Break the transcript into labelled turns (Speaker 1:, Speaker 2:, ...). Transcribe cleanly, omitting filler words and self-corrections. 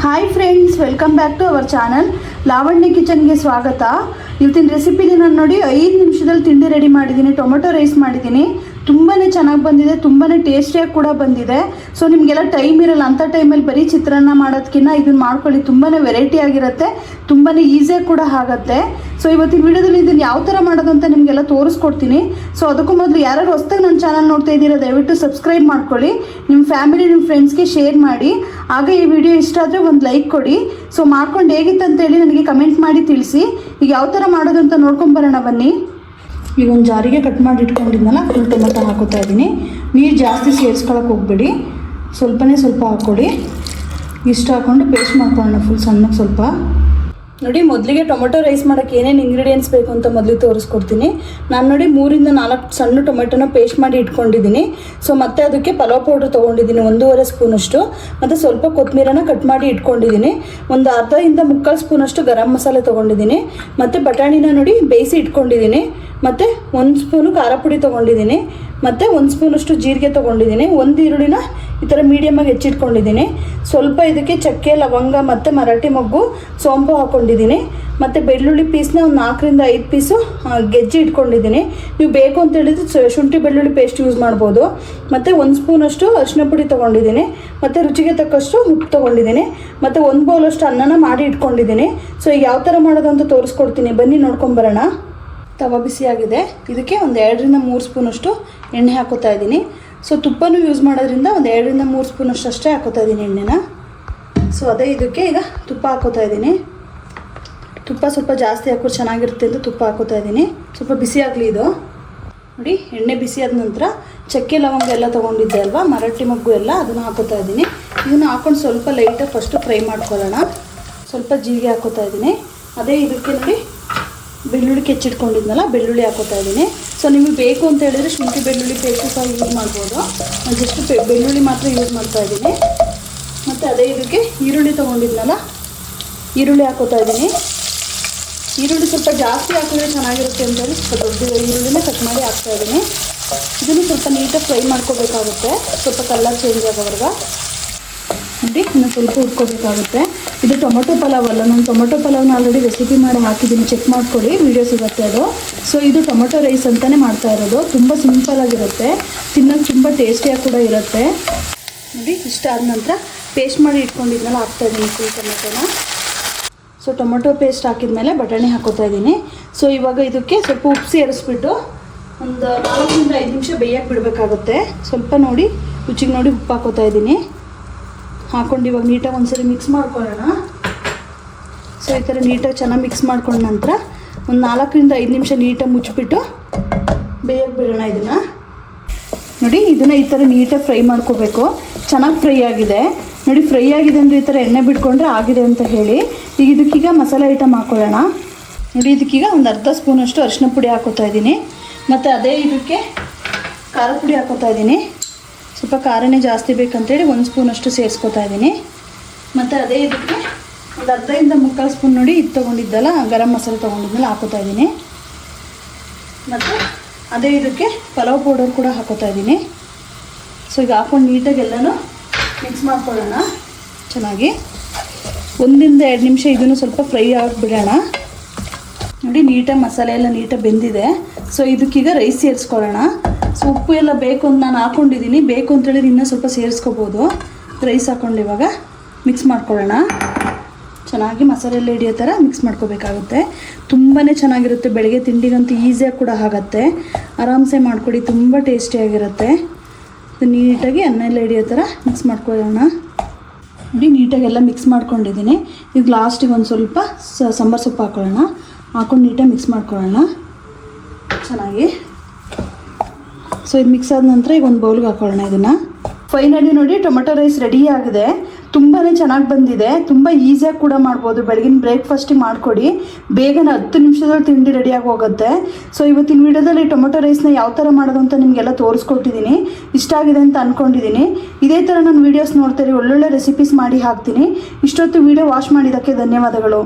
Speaker 1: Hi friends, welcome back to our channel Lavanya ಕಿಚನ್ಗೆ ಸ್ವಾಗತ. ಇವತ್ತಿನ ರೆಸಿಪಿಲಿ ನಾನು ನೋಡಿ 5 ನಿಮಿಷದಲ್ಲಿ ತಿಂಡಿ ರೆಡಿ ಮಾಡಿದ್ದೀನಿ. ಟೊಮೆಟೊ ರೈಸ್ ಮಾಡಿದ್ದೀನಿ. ತುಂಬಾ ಚೆನ್ನಾಗಿ ಬಂದಿದೆ, ತುಂಬಾ ಟೇಸ್ಟಿಯಾಗಿ ಕೂಡ ಬಂದಿದೆ. ಸೊ ನಿಮಗೆಲ್ಲ ಟೈಮ್ ಇರಲ್ಲ, ಅಂಥ ಟೈಮಲ್ಲಿ ಬರೀ ಚಿತ್ರಾನ್ನ ಮಾಡೋದಕ್ಕಿಂತ ಇದನ್ನು ಮಾಡ್ಕೊಳ್ಳಿ. ತುಂಬಾ ವೆರೈಟಿ ಆಗಿರುತ್ತೆ, ತುಂಬಾ ಈಸಿಯಾಗಿ ಕೂಡ ಆಗುತ್ತೆ. ಸೊ ಇವತ್ತಿನ ವಿಡಿಯೋದಲ್ಲಿ ಇದನ್ನು ಯಾವ ಥರ ಮಾಡೋದು ಅಂತ ನಿಮಗೆಲ್ಲ ತೋರಿಸ್ಕೊಡ್ತೀನಿ. ಸೊ ಅದಕ್ಕೂ ಮೊದಲು ಯಾರು ಹೊಸದಾಗಿ ನನ್ನ ಚಾನಲ್ ನೋಡ್ತಾ ಇದ್ದೀರಾ ದಯವಿಟ್ಟು ಸಬ್ಸ್ಕ್ರೈಬ್ ಮಾಡ್ಕೊಳ್ಳಿ. ನಿಮ್ಮ ಫ್ಯಾಮಿಲಿ, ನಿಮ್ಮ ಫ್ರೆಂಡ್ಸ್ಗೆ ಶೇರ್ ಮಾಡಿ. ಆಗ ಈ ವಿಡಿಯೋ ಇಷ್ಟ ಆದರೆ ಒಂದು ಲೈಕ್ ಕೊಡಿ. ಸೊ ಮಾಡ್ಕೊಂಡು ಹೇಗಿತ್ತಂತೇಳಿ ನನಗೆ ಕಮೆಂಟ್ ಮಾಡಿ ತಿಳಿಸಿ. ಈಗ ಯಾವ ಥರ ಮಾಡೋದು ಅಂತ ನೋಡ್ಕೊಂಬರೋಣ ಬನ್ನಿ. ಈಗ ಒಂದು ಜಾರಿಗೆ ಕಟ್ ಮಾಡಿ ಇಟ್ಕೊಂಡಿದ್ನಲ್ಲ, ಫುಲ್ ಟೊಮೆಟೊ ಹಾಕೋತಾ ಇದ್ದೀನಿ. ನೀರು ಜಾಸ್ತಿ ಸೇರಿಸ್ಕೊಳಕ್ಕೆ ಹೋಗ್ಬೇಡಿ, ಸ್ವಲ್ಪ ಹಾಕ್ಕೊಡಿ. ಇಷ್ಟು ಹಾಕ್ಕೊಂಡು ಪೇಸ್ಟ್ ಮಾಡ್ಕೊಳ್ಳೋಣ ಫುಲ್ ಸಣ್ಣಗೆ. ಸ್ವಲ್ಪ ನೋಡಿ, ಮೊದಲಿಗೆ ಟೊಮೆಟೊ ರೈಸ್ ಮಾಡೋಕ್ಕೆ ಏನೇನು ಇಂಗ್ರೀಡಿಯೆಂಟ್ಸ್ ಬೇಕು ಅಂತ ಮೊದಲು ತೋರಿಸ್ಕೊಡ್ತೀನಿ. ನಾನು ನೋಡಿ 3 ರಿಂದ 4 ಸಣ್ಣ ಟೊಮೆಟೊನ ಪೇಸ್ಟ್ ಮಾಡಿ ಇಟ್ಕೊಂಡಿದ್ದೀನಿ. ಸೊ ಮತ್ತೆ ಅದಕ್ಕೆ ಪಲಾವ್ ಪೌಡ್ರ್ ತೊಗೊಂಡಿದ್ದೀನಿ 1.5 ಸ್ಪೂನಷ್ಟು. ಮತ್ತು ಸ್ವಲ್ಪ ಕೊತ್ತಂಬರಿನ ಕಟ್ ಮಾಡಿ ಇಟ್ಕೊಂಡಿದ್ದೀನಿ. ಒಂದು ಅರ್ಧದಿಂದ 3/4 ಸ್ಪೂನಷ್ಟು ಗರಂ ಮಸಾಲೆ ತೊಗೊಂಡಿದ್ದೀನಿ. ಮತ್ತು ಬಟಾಣಿನ ನೋಡಿ ಬೇಯಿಸಿ ಇಟ್ಕೊಂಡಿದ್ದೀನಿ. ಮತ್ತು 1 ಸ್ಪೂನು ಖಾರ ಪುಡಿ ತೊಗೊಂಡಿದ್ದೀನಿ. ಮತ್ತು 1 ಸ್ಪೂನಷ್ಟು ಜೀರಿಗೆ ತೊಗೊಂಡಿದ್ದೀನಿ. 1 ಈರುಳ್ಳಿನ ಈ ಥರ ಮೀಡಿಯಮಾಗಿ ಹೆಚ್ಚಿಟ್ಕೊಂಡಿದ್ದೀನಿ. ಸ್ವಲ್ಪ ಇದಕ್ಕೆ ಚಕ್ಕೆ, ಲವಂಗ ಮತ್ತು ಮರಾಠಿ ಮೊಗ್ಗು, ಸೋಂಪು ಹಾಕ್ಕೊಂಡಿದ್ದೀನಿ. ಮತ್ತು ಬೆಳ್ಳುಳ್ಳಿ ಪೀಸ್ನ ಒಂದು 4 ರಿಂದ 5 ಪೀಸು ಗೆಜ್ಜೆ ಇಟ್ಕೊಂಡಿದ್ದೀನಿ. ನೀವು ಬೇಕು ಅಂತ ಹೇಳಿದ್ರೆ ಶುಂಠಿ ಬೆಳ್ಳುಳ್ಳಿ ಪೇಸ್ಟ್ ಯೂಸ್ ಮಾಡ್ಬೋದು. ಮತ್ತು 1 ಸ್ಪೂನಷ್ಟು ಅರಿಶಿನ ಪುಡಿ ತೊಗೊಂಡಿದ್ದೀನಿ. ಮತ್ತು ರುಚಿಗೆ ತಕ್ಕಷ್ಟು ಉಪ್ಪು ತೊಗೊಂಡಿದ್ದೀನಿ. ಮತ್ತು 1 ಬೌಲಷ್ಟು ಅನ್ನನ ಮಾಡಿ ಇಟ್ಕೊಂಡಿದ್ದೀನಿ. ಸೊ ಈಗ ಯಾವ ಥರ ಮಾಡೋದು ಅಂತ ತೋರಿಸ್ಕೊಡ್ತೀನಿ, ಬನ್ನಿ ನೋಡ್ಕೊಂಬರೋಣ. ತವ ಬಿಸಿಯಾಗಿದೆ, ಇದಕ್ಕೆ ಒಂದು 2 ರಿಂದ 3 ಸ್ಪೂನಷ್ಟು ಎಣ್ಣೆ ಹಾಕೋತಾ ಇದ್ದೀನಿ. ಸೊ ತುಪ್ಪನೂ ಯೂಸ್ ಮಾಡೋದ್ರಿಂದ ಒಂದು 2 ರಿಂದ 3 ಸ್ಪೂನಷ್ಟು ಅಷ್ಟೇ ಹಾಕೋತಾ ಇದ್ದೀನಿ ಎಣ್ಣೆನ. ಸೊ ಅದೇ ಇದಕ್ಕೆ ಈಗ ತುಪ್ಪ ಹಾಕೋತಾ ಇದ್ದೀನಿ. ತುಪ್ಪ ಸ್ವಲ್ಪ ಜಾಸ್ತಿ ಹಾಕೋದು ಚೆನ್ನಾಗಿರುತ್ತೆ ಅಂತ ತುಪ್ಪ ಹಾಕೋತಾ ಇದ್ದೀನಿ. ಸ್ವಲ್ಪ ಬಿಸಿ ಆಗಲಿ ಇದು. ನೋಡಿ, ಎಣ್ಣೆ ಬಿಸಿ ಆದ ನಂತರ ಚಕ್ಕೆ, ಲವಂಗ ಎಲ್ಲ ತೊಗೊಂಡಿದ್ದೆ ಅಲ್ವಾ, ಮರಾಠಿ ಮೊಗ್ಗು ಎಲ್ಲ, ಅದನ್ನು ಹಾಕೋತಾ ಇದ್ದೀನಿ. ಇದನ್ನು ಹಾಕ್ಕೊಂಡು ಸ್ವಲ್ಪ ಲೈಟಾಗಿ ಫಸ್ಟು ಫ್ರೈ ಮಾಡ್ಕೊಳ್ಳೋಣ. ಸ್ವಲ್ಪ ಜೀರಿಗೆ ಹಾಕೋತಾ ಇದ್ದೀನಿ. ಅದೇ ಇದಕ್ಕೆ ನೋಡಿ ಬೆಳ್ಳುಳ್ಳಿ ಕೆಚ್ಚಿಟ್ಕೊಂಡಿದ್ನಲ್ಲ, ಬೆಳ್ಳುಳ್ಳಿ ಹಾಕೋತಾ ಇದ್ದೀನಿ. ಸೊ ನಿಮಗೆ ಬೇಕು ಅಂತ ಹೇಳಿದರೆ ಶುಂಠಿ ಬೆಳ್ಳುಳ್ಳಿ ಪೇಸ್ಟು ಸಹ ಯೂಸ್ ಮಾಡ್ಬೋದು. ನಾನು ಜಸ್ಟ್ ಬೆಳ್ಳುಳ್ಳಿ ಮಾತ್ರ ಯೂಸ್ ಮಾಡ್ತಾ ಇದ್ದೀನಿ. ಮತ್ತು ಅದೇ ಇದಕ್ಕೆ ಈರುಳ್ಳಿ ತೊಗೊಂಡಿದ್ನಲ್ಲ, ಈರುಳ್ಳಿ ಹಾಕೋತಾ ಇದ್ದೀನಿ. ಈರುಳ್ಳಿ ಸ್ವಲ್ಪ ಜಾಸ್ತಿ ಹಾಕಿದ್ರೆ ಚೆನ್ನಾಗಿರುತ್ತೆ ಅಂತೇಳಿ ಸ್ವಲ್ಪ ದೊಡ್ಡ ಈರುಳ್ಳಿನ ಕಟ್ ಮಾಡಿ ಹಾಕ್ತಾ ಇದ್ದೀನಿ. ಇದನ್ನು ಸ್ವಲ್ಪ ನೀಟಾಗಿ ಫ್ರೈ ಮಾಡ್ಕೋಬೇಕಾಗುತ್ತೆ, ಸ್ವಲ್ಪ ಕಲರ್ ಚೇಂಜ್ ಆಗೋವರೆಗೆ. ನೋಡಿ, ಇನ್ನು ಸ್ವಲ್ಪ ಹುರ್ಕೋಬೇಕಾಗುತ್ತೆ. ಇದು ಟೊಮೊಟೊ ಪಲಾವ್ ಅಲ್ಲ, ನಾನು ಟೊಮೊಟೊ ಪಲಾವ್ನ ಆಲ್ರೆಡಿ ರೆಸಿಪಿ ಮಾಡಿ ಹಾಕಿದ್ದೀನಿ, ಚೆಕ್ ಮಾಡ್ಕೊಳ್ಳಿ, ವೀಡಿಯೋ ಸಿಗುತ್ತೆ ಅದು. ಸೊ ಇದು ಟೊಮೊಟೊ ರೈಸ್ ಅಂತಲೇ ಮಾಡ್ತಾ ಇರೋದು. ತುಂಬ ಸಿಂಪಲಾಗಿರುತ್ತೆ, ತಿನ್ನೋಕ್ಕೆ ತುಂಬ ಟೇಸ್ಟಿಯಾಗಿ ಕೂಡ ಇರುತ್ತೆ. ನೋಡಿ, ಇಷ್ಟ ಆದ ನಂತರ ಪೇಸ್ಟ್ ಮಾಡಿ ಇಟ್ಕೊಂಡಿದ್ಮೇಲೆ ಹಾಕ್ತಾಯಿದ್ದೀನಿ ಫುಲ್ ಟೊಮೆಟೊನ. ಸೊ ಟೊಮೊಟೊ ಪೇಸ್ಟ್ ಹಾಕಿದ್ಮೇಲೆ ಬಟಾಣಿ ಹಾಕೋತಾ ಇದ್ದೀನಿ. ಸೊ ಇವಾಗ ಇದಕ್ಕೆ ಸ್ವಲ್ಪ ಉಪ್ಪು ಸೇರಿಸ್ಬಿಟ್ಟು ಒಂದು 4 ರಿಂದ 5 ನಿಮಿಷ ಬೇಯಕ್ಕೆ ಬಿಡಬೇಕಾಗುತ್ತೆ. ಸ್ವಲ್ಪ ನೋಡಿ, ರುಚಿಗೆ ನೋಡಿ ಉಪ್ಪು ಹಾಕೋತಾ ಇದ್ದೀನಿ. ಹಾಕ್ಕೊಂಡು ಇವಾಗ ನೀಟಾಗಿ ಒಂದ್ಸರಿ ಮಿಕ್ಸ್ ಮಾಡ್ಕೊಳ್ಳೋಣ. ಸೊ ಈ ಥರ ನೀಟಾಗಿ ಚೆನ್ನಾಗಿ ಮಿಕ್ಸ್ ಮಾಡ್ಕೊಂಡ ನಂತರ ಒಂದು 4 ರಿಂದ 5 ನಿಮಿಷ ನೀಟಾಗಿ ಮುಚ್ಚಿಬಿಟ್ಟು ಬೇಯಕ್ಕೆ ಬಿಡೋಣ ಇದನ್ನು. ನೋಡಿ, ಇದನ್ನು ಈ ಥರ ನೀಟಾಗಿ ಫ್ರೈ ಮಾಡ್ಕೋಬೇಕು. ಚೆನ್ನಾಗಿ ಫ್ರೈ ಆಗಿದೆ ನೋಡಿ, ಫ್ರೈ ಆಗಿದೆ ಅಂದರೆ ಈ ಥರ ಎಣ್ಣೆ ಬಿಟ್ಕೊಂಡ್ರೆ ಆಗಿದೆ ಅಂತ ಹೇಳಿ. ಈಗ ಇದಕ್ಕೀಗ ಮಸಾಲೆ ಐಟಮ್ ಹಾಕ್ಕೊಳ್ಳೋಣ. ನೋಡಿ, ಇದಕ್ಕೀಗ ಒಂದು ಅರ್ಧ ಸ್ಪೂನಷ್ಟು ಅರಿಶಿನ ಪುಡಿ ಹಾಕೋತಾ ಇದ್ದೀನಿ. ಮತ್ತು ಅದೇ ಇದಕ್ಕೆ ಖಾರ ಪುಡಿ ಹಾಕೋತಾ ಇದ್ದೀನಿ. ಸ್ವಲ್ಪ ಖಾರನೇ ಜಾಸ್ತಿ ಬೇಕಂತೇಳಿ 1 ಸ್ಪೂನಷ್ಟು ಸೇರಿಸ್ಕೊತಾ ಇದ್ದೀನಿ. ಮತ್ತು ಅದೇ ಇದಕ್ಕೆ ಒಂದು 1/2 ರಿಂದ 3/4 ಸ್ಪೂನ್ ನೋಡಿ ಇದು ತೊಗೊಂಡಿದ್ದಲ್ಲ, ಗರಂ ಮಸಾಲೆ ತೊಗೊಂಡಿದ್ಮೇಲೆ ಹಾಕೋತಾ ಇದ್ದೀನಿ. ಮತ್ತು ಅದೇ ಇದಕ್ಕೆ ಪಲಾವ್ ಪೌಡರ್ ಕೂಡ ಹಾಕೋತಾ ಇದ್ದೀನಿ. ಸೊ ಈಗ ಹಾಕ್ಕೊಂಡು ನೀಟಾಗಿ ಎಲ್ಲನೂ ಮಿಕ್ಸ್ ಮಾಡ್ಕೊಳ್ಳೋಣ ಚೆನ್ನಾಗಿ. 1 ರಿಂದ 2 ನಿಮಿಷ ಇದನ್ನು ಸ್ವಲ್ಪ ಫ್ರೈ ಆಗಿಬಿಡೋಣ. ನೋಡಿ, ನೀಟಾಗಿ ಮಸಾಲೆ ಎಲ್ಲ ನೀಟಾಗಿ ಬೆಂದಿದೆ. ಸೊ ಇದಕ್ಕೀಗ ರೈಸ್ ಸೇರಿಸ್ಕೊಳ್ಳೋಣ. ಸೊ ಉಪ್ಪು ಎಲ್ಲ ಬೇಕು ಅಂತ ನಾನು ಹಾಕ್ಕೊಂಡಿದ್ದೀನಿ, ಬೇಕು ಅಂತೇಳಿದ್ರೆ ಇನ್ನೂ ಸ್ವಲ್ಪ ಸೇರಿಸ್ಕೋಬೋದು. ರೈಸ್ ಹಾಕ್ಕೊಂಡು ಇವಾಗ ಮಿಕ್ಸ್ ಮಾಡ್ಕೊಳ್ಳೋಣ. ಚೆನ್ನಾಗಿ ಮಸಾಲೆ ಎಲ್ಲ ಹಿಡಿಯೋ ಥರ ಮಿಕ್ಸ್ ಮಾಡ್ಕೋಬೇಕಾಗುತ್ತೆ. ತುಂಬಾ ಚೆನ್ನಾಗಿರುತ್ತೆ, ಬೆಳಗ್ಗೆ ತಿಂಡಿಗಂತೂ ಈಸಿಯಾಗಿ ಕೂಡ ಆಗುತ್ತೆ. ಆರಾಮ್ಸೆ ಮಾಡಿಕೊಡಿ, ತುಂಬ ಟೇಸ್ಟಿಯಾಗಿರುತ್ತೆ. ನೀಟಾಗಿ ಅನ್ನ ಎಲ್ಲ ಹಿಡಿಯೋ ಥರ ಮಿಕ್ಸ್ ಮಾಡ್ಕೊಳ್ಳೋಣ. ನೋಡಿ, ನೀಟಾಗೆಲ್ಲ ಮಿಕ್ಸ್ ಮಾಡ್ಕೊಂಡಿದ್ದೀನಿ. ಈಗ ಲಾಸ್ಟಿಗೆ ಒಂದು ಸ್ವಲ್ಪ ಸಾಂಬಾರು ಸೊಪ್ಪು ಹಾಕ್ಕೊಳ್ಳೋಣ. ಹಾಕ್ಕೊಂಡು ನೀಟಾಗಿ ಮಿಕ್ಸ್ ಮಾಡ್ಕೊಳ್ಳೋಣ ಚೆನ್ನಾಗಿ. ಸೊ ಇದು ಮಿಕ್ಸ್ ಆದ ನಂತರ ಈಗ ಒಂದು ಬೌಲ್ಗೆ ಹಾಕೊಳ್ಳೋಣ ಇದನ್ನು. ಫೈನಲಿ ನೋಡಿ, ಟೊಮೆಟೊ ರೈಸ್ ರೆಡಿ ಆಗಿದೆ. ತುಂಬಾ ಚೆನ್ನಾಗಿ ಬಂದಿದೆ, ತುಂಬ ಈಸಿಯಾಗಿ ಕೂಡ ಮಾಡ್ಬೋದು. ಬೆಳಗಿನ ಬ್ರೇಕ್ಫಾಸ್ಟಿಗೆ ಮಾಡಿಕೊಡಿ, ಬೇಗನೆ 10 ನಿಮಿಷದಲ್ಲಿ ತಿಂಡಿ ರೆಡಿಯಾಗಿ ಹೋಗುತ್ತೆ. ಸೊ ಇವತ್ತಿನ ವೀಡಿಯೋದಲ್ಲಿ ಟೊಮೆಟೊ ರೈಸ್ನ ಯಾವ ಥರ ಮಾಡೋದು ಅಂತ ನಿಮಗೆಲ್ಲ ತೋರಿಸ್ಕೊಟ್ಟಿದ್ದೀನಿ. ಇಷ್ಟ ಆಗಿದೆ ಅಂತ ಅಂದ್ಕೊಂಡಿದ್ದೀನಿ. ಇದೇ ಥರ ನಾನು ವೀಡಿಯೋಸ್ ನೋಡ್ತೀರಿ, ಒಳ್ಳೊಳ್ಳೆ ರೆಸಿಪೀಸ್ ಮಾಡಿ ಹಾಕ್ತೀನಿ. ಇಷ್ಟೊತ್ತು ವೀಡಿಯೋ ವಾಚ್ ಮಾಡಿದ್ದಕ್ಕೆ ಧನ್ಯವಾದಗಳು.